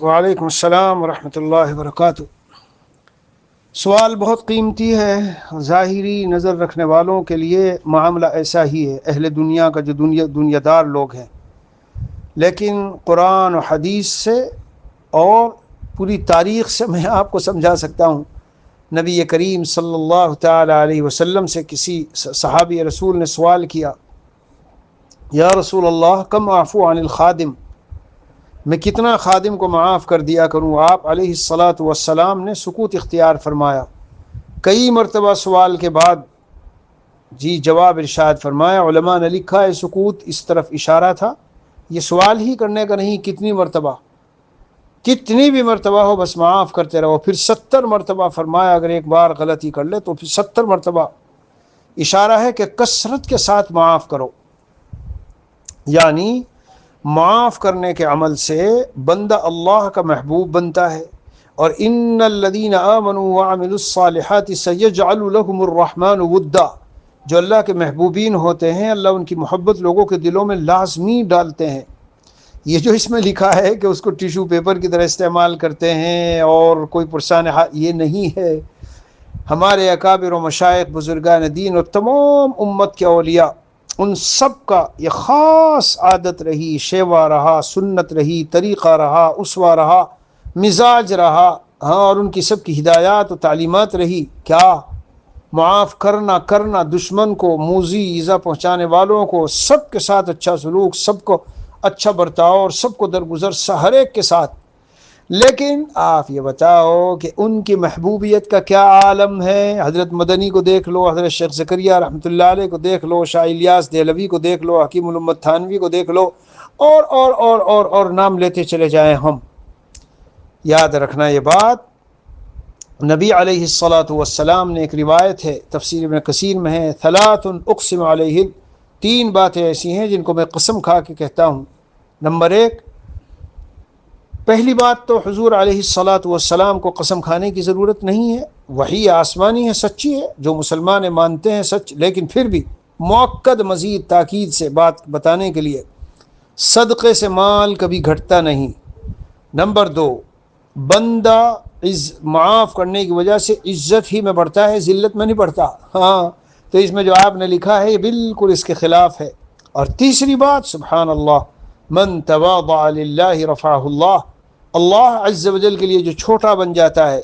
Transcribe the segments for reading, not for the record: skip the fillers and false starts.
وعلیکم السلام ورحمۃ اللہ وبرکاتہ۔ سوال بہت قیمتی ہے۔ ظاہری نظر رکھنے والوں کے لیے معاملہ ایسا ہی ہے، اہل دنیا کا جو دنیا دار لوگ ہیں، لیکن قرآن و حدیث سے اور پوری تاریخ سے میں آپ کو سمجھا سکتا ہوں۔ نبی کریم صلی اللہ تعالی علیہ وسلم سے کسی صحابی رسول نے سوال کیا، یا رسول اللہ کم اعفو عن الخادم، میں کتنا خادم کو معاف کر دیا کروں؟ آپ علیہ الصلاۃ والسلام نے سکوت اختیار فرمایا۔ کئی مرتبہ سوال کے بعد جواب ارشاد فرمایا۔ علماء نے لکھا ہے سکوت اس طرف اشارہ تھا، یہ سوال ہی کرنے کا نہیں، کتنی بھی مرتبہ ہو بس معاف کرتے رہو۔ پھر 70 مرتبہ فرمایا، اگر ایک بار غلطی کر لے تو پھر 70 مرتبہ، اشارہ ہے کہ کثرت کے ساتھ معاف کرو۔ یعنی معاف کرنے کے عمل سے بندہ اللہ کا محبوب بنتا ہے۔ اور ان الذین آمنوا وعملوا الصالحات سیجعل لهم الرحمن ودا، جو اللہ کے محبوبین ہوتے ہیں اللہ ان کی محبت لوگوں کے دلوں میں لازمی ڈالتے ہیں۔ یہ جو اس میں لکھا ہے کہ اس کو ٹیشو پیپر کی طرح استعمال کرتے ہیں اور کوئی پرسان، یہ نہیں ہے۔ ہمارے اکابر و مشائخ بزرگان دین اور تمام امت کے اولیاء، ان سب کا یہ خاص عادت رہی، شیوا رہا، سنت رہی، طریقہ رہا، اسوہ رہا، مزاج رہا، اور ان کی سب کی ہدایات و تعلیمات رہی، کیا معاف کرنا دشمن کو، موذی ایذا پہنچانے والوں کو، سب کے ساتھ اچھا سلوک، سب کو اچھا برتاؤ اور سب کو درگزر ہر ایک کے ساتھ۔ لیکن آپ یہ بتاؤ کہ ان کی محبوبیت کا کیا عالم ہے؟ حضرت مدنی کو دیکھ لو، حضرت شیخ زکریا رحمۃ اللہ علیہ کو دیکھ لو، شاہ الیاس دہلوی کو دیکھ لو، حکیم الامت تھانوی کو دیکھ لو، اور نام لیتے چلے جائیں ہم۔ یاد رکھنا یہ بات، نبی علیہ الصلاۃ والسلام نے، ایک روایت ہے تفسیر ابن کثیر میں ہے، ثلاث اقسم علیہ، 3 باتیں ایسی ہیں جن کو میں قسم کھا کے کہتا ہوں۔ نمبر 1، پہلی بات تو حضور علیہ الصلاۃ والسلام کو قسم کھانے کی ضرورت نہیں ہے، وحی آسمانی ہے، سچی ہے، جو مسلمان مانتے ہیں سچ، لیکن پھر بھی مؤکد مزید تاکید سے بات بتانے کے لیے، صدقے سے مال کبھی گھٹتا نہیں۔ نمبر 2، بندہ معاف کرنے کی وجہ سے عزت ہی میں بڑھتا ہے، ذلت میں نہیں بڑھتا۔ ہاں، تو اس میں جو آپ نے لکھا ہے یہ بالکل اس کے خلاف ہے۔ اور تیسری بات، سبحان اللہ، من تواضع للہ رفعہ اللہ، اللہ عز و جل کے لیے جو چھوٹا بن جاتا ہے،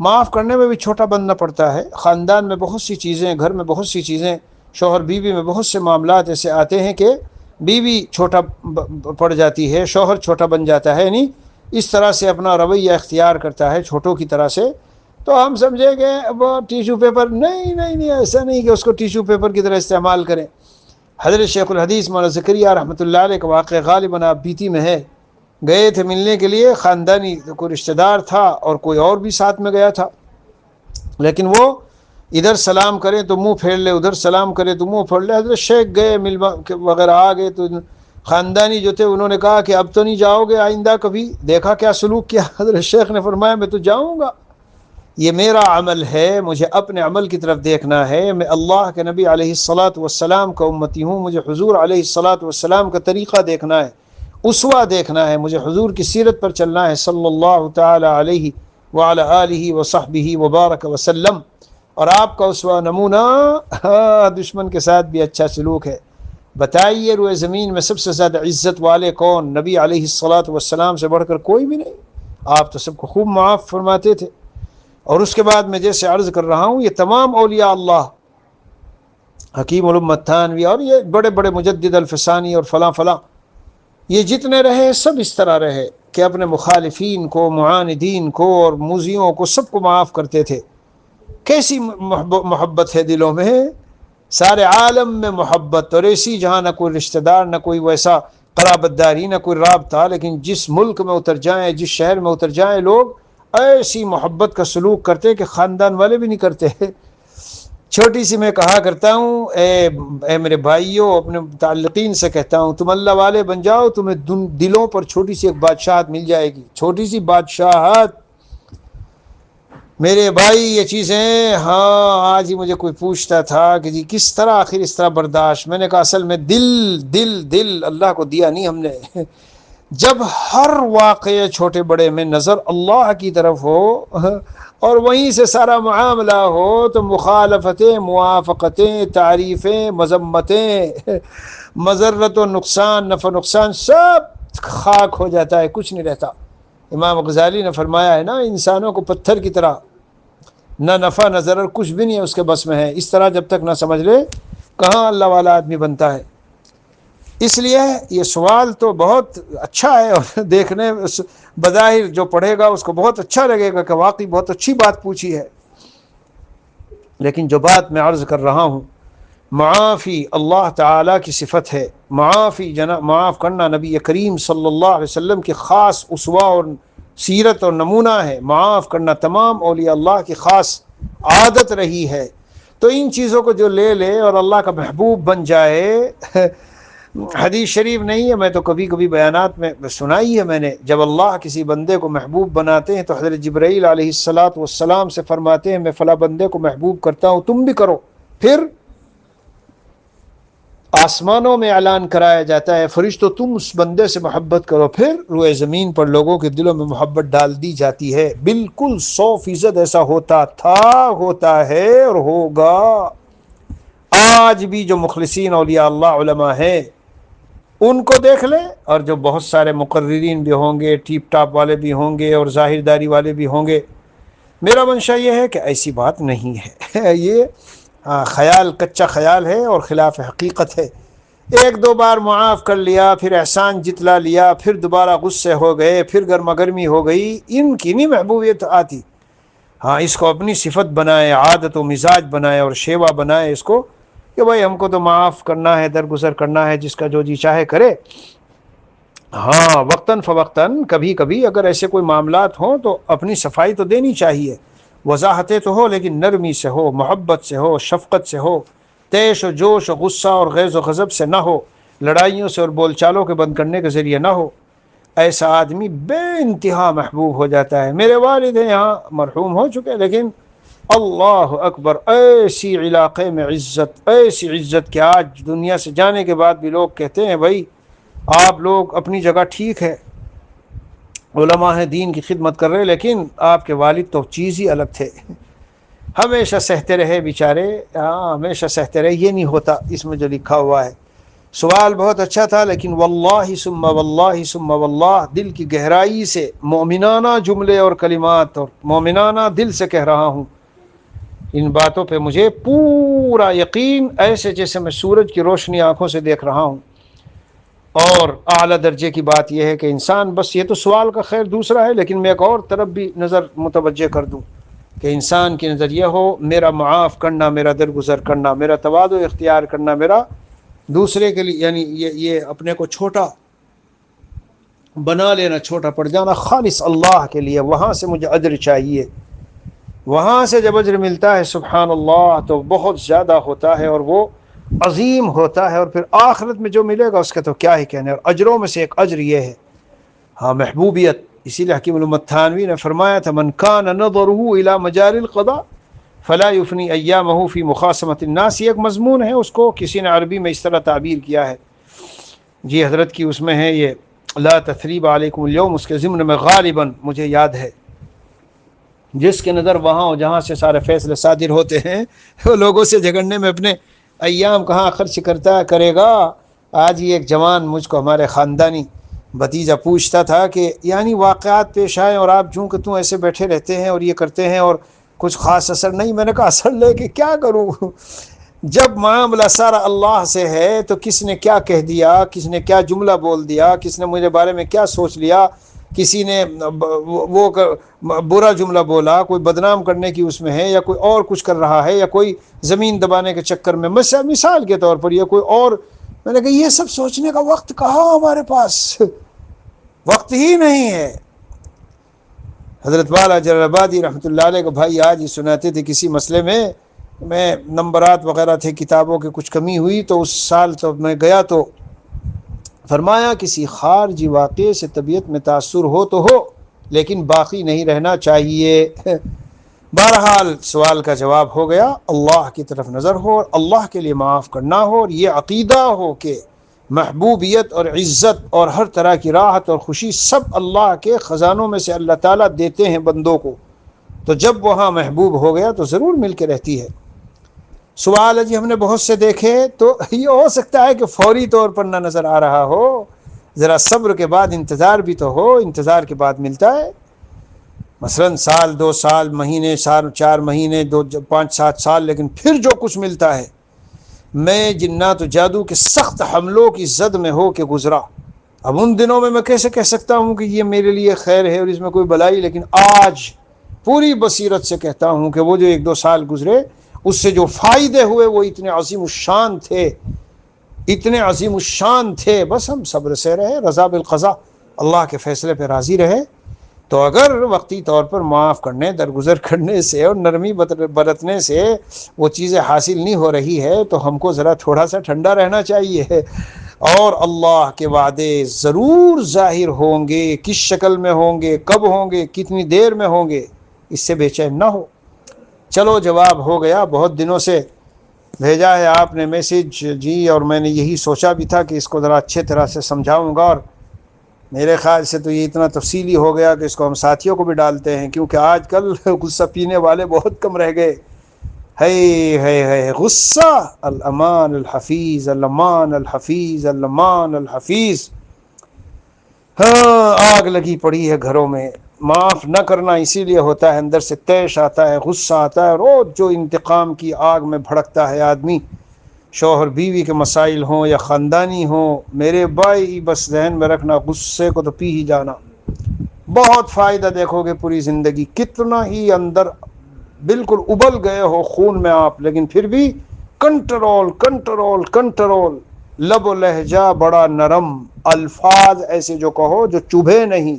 معاف کرنے میں بھی چھوٹا بننا پڑتا ہے۔ خاندان میں بہت سی چیزیں، گھر میں بہت سی چیزیں، شوہر بیوی میں بہت سے معاملات ایسے آتے ہیں کہ بیوی چھوٹا پڑ جاتی ہے، شوہر چھوٹا بن جاتا ہے، یعنی اس طرح سے اپنا رویہ اختیار کرتا ہے چھوٹوں کی طرح سے۔ تو ہم سمجھیں کہ وہ ٹیشو پیپر، نہیں، ایسا نہیں کہ اس کو ٹیشو پیپر کی طرح استعمال کریں۔ حضرت شیخ الحدیث مولانا زکریا رحمۃ اللہ علیہ کا واقعہ غالباً آپ بیتی میں ہے، گئے تھے ملنے کے لیے، خاندانی کوئی رشتہ دار تھا اور کوئی اور بھی ساتھ میں گیا تھا، لیکن وہ ادھر سلام کرے تو منہ پھیر لے، ادھر سلام کرے تو منہ پھیر لے۔ حضرت شیخ گئے، مل وغیرہ آ گئے تو خاندانی جو تھے انہوں نے کہا کہ اب تو نہیں جاؤ گے آئندہ کبھی؟ دیکھا کیا سلوک کیا؟ حضرت شیخ نے فرمایا میں تو جاؤں گا، یہ میرا عمل ہے، مجھے اپنے عمل کی طرف دیکھنا ہے، میں اللہ کے نبی علیہ الصلاۃ والسلام کا امتی ہوں، مجھے حضور علیہ الصلاۃ والسلام کا طریقہ دیکھنا ہے، اسوہ دیکھنا ہے، مجھے حضور کی سیرت پر چلنا ہے صلی اللہ تعالی علیہ وعلی آلہ وصحبہ وبارک وسلم۔ اور آپ کا اسوہ نمونہ دشمن کے ساتھ بھی اچھا سلوک ہے۔ بتائیے روئے زمین میں سب سے زیادہ عزت والے کون؟ نبی علیہ الصلاۃ والسلام سے بڑھ کر کوئی بھی نہیں۔ آپ تو سب کو خوب معاف فرماتے تھے۔ اور اس کے بعد میں جیسے عرض کر رہا ہوں، یہ تمام اولیاء اللہ، حکیم الامت تھانوی اور یہ بڑے بڑے مجدد الفسانی اور فلاں، یہ جتنے رہے سب اس طرح رہے کہ اپنے مخالفین کو، معاندین کو اور موذیوں کو سب کو معاف کرتے تھے۔ کیسی محبت ہے دلوں میں، سارے عالم میں محبت، اور ایسی جہاں نہ کوئی رشتہ دار، نہ کوئی ویسا قرابت داری، نہ کوئی رابطہ، لیکن جس ملک میں اتر جائیں، جس شہر میں اتر جائیں، لوگ ایسی محبت کا سلوک کرتے کہ خاندان والے بھی نہیں کرتے۔ چھوٹی سی میں کہا کرتا ہوں، اے میرے بھائیوں، اپنے متعلقین سے کہتا ہوں، تم اللہ والے بن جاؤ، تمہیں دلوں پر چھوٹی سی ایک بادشاہت مل جائے گی، چھوٹی سی بادشاہت۔ میرے بھائی یہ چیزیں، ہاں آج ہی مجھے کوئی پوچھتا تھا کہ جی کس طرح آخر اس طرح برداشت، میں نے کہا اصل میں دل اللہ کو دیا نہیں ہم نے، جب ہر واقعے چھوٹے بڑے میں نظر اللہ کی طرف ہو اور وہیں سے سارا معاملہ ہو تو مخالفتیں، موافقتیں، تعریفیں، مذمتیں، مضرت و نقصان، نفع نقصان سب خاک ہو جاتا ہے، کچھ نہیں رہتا۔ امام غزالی نے فرمایا ہے نا، انسانوں کو پتھر کی طرح، نہ نفع نہ ضرر، کچھ بھی نہیں ہے اس کے بس میں ہے۔ اس طرح جب تک نہ سمجھ لے کہاں اللہ والا آدمی بنتا ہے۔ اس لیے یہ سوال تو بہت اچھا ہے، اور دیکھنے بظاہر جو پڑھے گا اس کو بہت اچھا لگے گا کہ واقعی بہت اچھی بات پوچھی ہے، لیکن جو بات میں عرض کر رہا ہوں، معافی اللہ تعالیٰ کی صفت ہے، معافی معاف کرنا نبی کریم صلی اللہ علیہ وسلم کی خاص اسوہ اور سیرت اور نمونہ ہے، معاف کرنا تمام اولیاء اللہ کی خاص عادت رہی ہے۔ تو ان چیزوں کو جو لے لے اور اللہ کا محبوب بن جائے، حدیث شریف نہیں ہے، میں تو کبھی کبھی بیانات میں سنائی ہے میں نے، جب اللہ کسی بندے کو محبوب بناتے ہیں تو حضرت جبرائیل علیہ السلام سے فرماتے ہیں میں فلاں بندے کو محبوب کرتا ہوں، تم بھی کرو۔ پھر آسمانوں میں اعلان کرایا جاتا ہے فرشتوں تم اس بندے سے محبت کرو، پھر روئے زمین پر لوگوں کے دلوں میں محبت ڈال دی جاتی ہے۔ بالکل 100% ایسا ہوتا تھا، ہوتا ہے اور ہوگا۔ آج بھی جو مخلصین اولیاء اللہ علماء ہیں ان کو دیکھ لیں، اور جو بہت سارے مقررین بھی ہوں گے، ٹیپ ٹاپ والے بھی ہوں گے، اور ظاہرداری والے بھی ہوں گے، میرا منشا یہ ہے کہ ایسی بات نہیں ہے۔ یہ خیال، کچا خیال ہے اور خلاف حقیقت ہے۔ ایک دو بار معاف کر لیا، پھر احسان جتلا لیا، پھر دوبارہ غصے ہو گئے، پھر گرما گرمی ہو گئی، ان کی نہیں محبوبیت آتی۔ ہاں، اس کو اپنی صفت بنائے، عادت و مزاج بنائے اور شیوا بنائے اس کو، کہ بھائی ہم کو تو معاف کرنا ہے، درگزر کرنا ہے، جس کا جو جی چاہے کرے۔ ہاں، وقتاً فوقتاً کبھی کبھی اگر ایسے کوئی معاملات ہوں تو اپنی صفائی تو دینی چاہیے، وضاحتیں تو ہو، لیکن نرمی سے ہو، محبت سے ہو، شفقت سے ہو، تیش و جوش و غصہ اور غیظ و غضب سے نہ ہو، لڑائیوں سے اور بول چالوں کے بند کرنے کے ذریعے نہ ہو۔ ایسا آدمی بے انتہا محبوب ہو جاتا ہے۔ میرے والد ہیں یہاں مرحوم ہو چکے، لیکن اللہ اکبر، ایسی علاقے میں عزت، ایسی عزت کہ آج دنیا سے جانے کے بعد بھی لوگ کہتے ہیں بھائی آپ لوگ اپنی جگہ ٹھیک ہے، علماء ہیں، دین کی خدمت کر رہے، لیکن آپ کے والد تو چیز ہی الگ تھے، ہمیشہ سہتے رہے بیچارے۔ ہاں، ہمیشہ سہتے رہے، یہ نہیں ہوتا اس میں جو لکھا ہوا ہے۔ سوال بہت اچھا تھا، لیکن واللہ ثم واللہ ثم واللہ دل کی گہرائی سے مومنانہ جملے اور کلمات اور مومنانہ دل سے کہہ رہا ہوں، ان باتوں پہ مجھے پورا یقین، ایسے جیسے میں سورج کی روشنی آنکھوں سے دیکھ رہا ہوں۔ اور اعلیٰ درجے کی بات یہ ہے کہ انسان، بس یہ تو سوال کا خیر دوسرا ہے، لیکن میں ایک اور طرف بھی نظر متوجہ کر دوں کہ انسان کی نظر یہ ہو، میرا معاف کرنا، میرا درگزر کرنا، میرا تواضع اختیار کرنا، میرا دوسرے کے لیے، یعنی یہ اپنے کو چھوٹا بنا لینا، چھوٹا پڑ جانا خالص اللہ کے لیے، وہاں سے مجھے اجر چاہیے۔ وہاں سے جب اجر ملتا ہے سبحان اللہ تو بہت زیادہ ہوتا ہے اور وہ عظیم ہوتا ہے، اور پھر آخرت میں جو ملے گا اس کا تو کیا ہی کہنے۔ اور اجروں میں سے ایک اجر یہ ہے، ہاں، محبوبیت۔ اسی لیے حکیم الامت تھانوی نے فرمایا تھا من کان نظرہ الی مجاری القضاء فلا یفنی ایامہ فی مخاصمۃ الناس، یہ ایک مضمون ہے، اس کو کسی نے عربی میں اس طرح تعبیر کیا ہے، جی حضرت کی اس میں ہے یہ لا تثریب علیکم اليوم، اس کے ضمن میں غالباً مجھے یاد ہے جس کے نظر وہاں ہو جہاں سے سارے فیصلے صادر ہوتے ہیں، وہ لوگوں سے جھگڑنے میں اپنے ایام کہاں خرچ کرے گا۔ آج ہی ایک جوان مجھ کو ہمارے خاندانی بھتیجا پوچھتا تھا کہ یعنی واقعات پیش آئے اور آپ جوں کہ توں ایسے بیٹھے رہتے ہیں اور یہ کرتے ہیں اور کچھ خاص اثر نہیں۔ میں نے کہا اثر لے کے کیا کروں، جب معاملہ سارا اللہ سے ہے تو کس نے کیا کہہ دیا، کس نے کیا جملہ بول دیا، کس نے مجھے بارے میں کیا سوچ لیا، کسی نے وہ برا جملہ بولا، کوئی بدنام کرنے کی اس میں ہے، یا کوئی اور کچھ کر رہا ہے، یا کوئی زمین دبانے کے چکر میں، مثال کے طور پر، یا کوئی اور۔ میں نے کہا یہ سب سوچنے کا وقت کہاں ہمارے پاس، وقت ہی نہیں ہے۔ حضرت والا جلال آبادی رحمۃ اللہ علیہ کو بھائی آج ہی سناتے تھے کسی مسئلے میں نمبرات وغیرہ تھے، کتابوں کی کچھ کمی ہوئی، تو اس سال تو میں گیا تو فرمایا کسی خارجی واقعے سے طبیعت میں تاثر ہو تو ہو، لیکن باقی نہیں رہنا چاہیے۔ بہرحال سوال کا جواب ہو گیا، اللہ کی طرف نظر ہو اور اللہ کے لیے معاف کرنا ہو، اور یہ عقیدہ ہو کہ محبوبیت اور عزت اور ہر طرح کی راحت اور خوشی سب اللہ کے خزانوں میں سے اللہ تعالیٰ دیتے ہیں بندوں کو. تو جب وہاں محبوب ہو گیا تو ضرور مل کے رہتی ہے. سوال ہے جی ہم نے بہت سے دیکھے تو یہ ہو سکتا ہے کہ فوری طور پر نہ نظر آ رہا ہو, ذرا صبر کے بعد انتظار بھی تو ہو, انتظار کے بعد ملتا ہے. مثلا سال 2 سال مہینے 4 مہینے 5-7 سال, لیکن پھر جو کچھ ملتا ہے. میں جنات و جادو کے سخت حملوں کی زد میں ہو کے گزرا. اب ان دنوں میں کیسے کہہ سکتا ہوں کہ یہ میرے لیے خیر ہے اور اس میں کوئی بلائی, لیکن آج پوری بصیرت سے کہتا ہوں کہ وہ جو 1-2 سال گزرے اس سے جو فائدے ہوئے وہ اتنے عظیم الشان تھے, اتنے عظیم الشان تھے. بس ہم صبر سے رہے, رضا بالقضاء, اللہ کے فیصلے پہ راضی رہے. تو اگر وقتی طور پر معاف کرنے, درگزر کرنے سے اور نرمی برتنے سے وہ چیزیں حاصل نہیں ہو رہی ہے تو ہم کو ذرا تھوڑا سا ٹھنڈا رہنا چاہیے. اور اللہ کے وعدے ضرور ظاہر ہوں گے, کس شکل میں ہوں گے, کب ہوں گے, کتنی دیر میں ہوں گے, اس سے بے چین نہ ہو. چلو جواب ہو گیا. بہت دنوں سے بھیجا ہے آپ نے میسج جی, اور میں نے یہی سوچا بھی تھا کہ اس کو ذرا اچھے طرح سے سمجھاؤں گا, اور میرے خیال سے تو یہ اتنا تفصیلی ہو گیا کہ اس کو ہم ساتھیوں کو بھی ڈالتے ہیں, کیونکہ آج کل غصہ پینے والے بہت کم رہ گئے. ہے غصہ, الامان الحفیظ, الامان الحفیظ, الامان الحفیظ. ہاں آگ لگی پڑی ہے گھروں میں. معاف نہ کرنا اسی لیے ہوتا ہے, اندر سے طیش آتا ہے, غصہ آتا ہے, روز جو انتقام کی آگ میں بھڑکتا ہے آدمی, شوہر بیوی کے مسائل ہوں یا خاندانی ہوں. میرے بھائی بس ذہن میں رکھنا, غصے کو تو پی ہی جانا. بہت فائدہ دیکھو گے پوری زندگی. کتنا ہی اندر بالکل ابل گئے ہو خون میں آپ, لیکن پھر بھی کنٹرول کنٹرول کنٹرول. لب و لہجہ بڑا نرم, الفاظ ایسے جو کہو جو چبھے نہیں.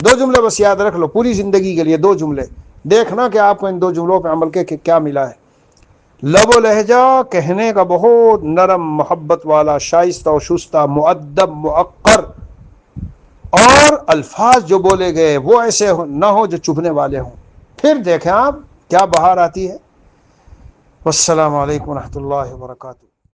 2 جملے بس یاد رکھ لو پوری زندگی کے لیے, 2 جملے. دیکھنا کہ آپ کو ان 2 جملوں پہ عمل کے کیا ملا ہے. لب و لہجہ کہنے کا بہت نرم, محبت والا, شائستہ و شستہ, مؤدب, موقر, اور الفاظ جو بولے گئے وہ ایسے نہ ہو جو چبھنے والے ہوں. پھر دیکھیں آپ کیا بہار آتی ہے. والسلام علیکم ورحمۃ اللہ وبرکاتہ.